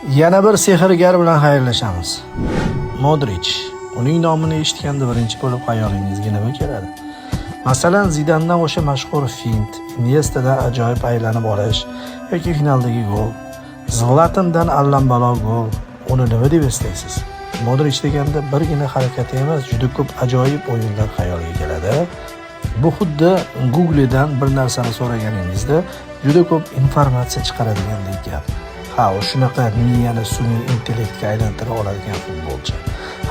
Yana bir sehrgar bilan xayrlashamiz. Modrich. Uning nomini eshitganda birinchi bo'lib xayolingizga nima keladi? Masalan, Zidandan o'sha mashhur fint, Iniestadan ajoyib aylanib olish yoki finaldagi gol, Zlatandan allambalo gol. Uni nima deb eslaysiz? Modrich deganda birgina harakati emas, juda ko'p ajoyib o'yinlar xayolga keladi. Bu xuddi Google'dan bir narsani so'raganingizda juda ko'p informatsiya chiqaradigandek gap. O shunaqa miyani sun'iy intellektga aylantira oladigan futbolchi.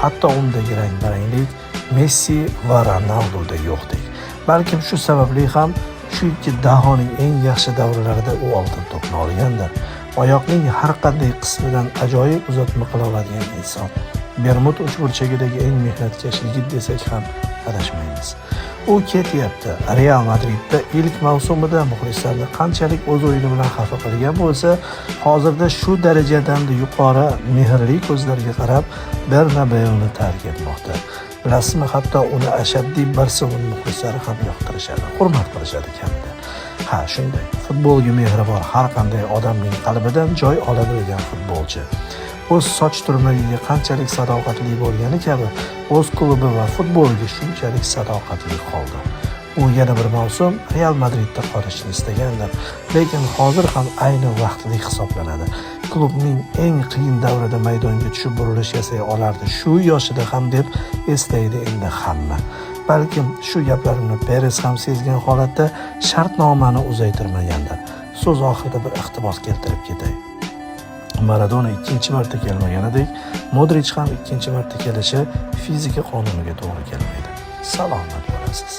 Hatto undagi rang-baranglik Messi va Ronaldoda yo'qdek. Balkim shu sababli ham shu ikki dahoning eng yaxshi davrlarida u oltin to'pni olgandir. Oyoqning har qanday qismidan ajoyib uzatma qila oladigan inson. Bermud uchburchagidagi eng mehnatkash yigit desak ham adashmaymiz. U ketyapti. Real Madridda ilk mavsumida muxlislarni qanchalik o'z o'yini bilan xafa qilgan bo'lsa, hozirda shu darajadan yuqori mehrli ko'zlarga qarab Bernabeuni tark etmoqda. Bilasizmi, hatto uni ashaddiy Barselona muxlislari ham yoqtirishadi, hurmat qilishadi kamida. Shunday. Futbolga mehri bor har qanday odamning qalbidan joy ola bilgan futbolchi. O'z soch turmagiga qanchalik sadoqatli bo'lgani kabi, o'z klubi va futboliga shunchalik sadoqatli qoldi. U yana bir mavsum Real Madridda qolishni istagandir, lekin hozir ham ayni vaqtdek hisoblanadi. Klubning eng qiyin davrida maydonga tushib burilish yasay olardi, shu yoshida ham deb eslaydi endi hamma. Balkim shu gaplarimni Perez ham sezgan holatda shartnomani uzaytirmagandir. So'z oxirida bir iqtibos keltirib ketay. Maradona ikkinchi marta kelmaganidek, Modrich ham ikkinchi marta kelishi fizika qonuniga to'g'ri kelmaydi. Salomat bo'lasiz.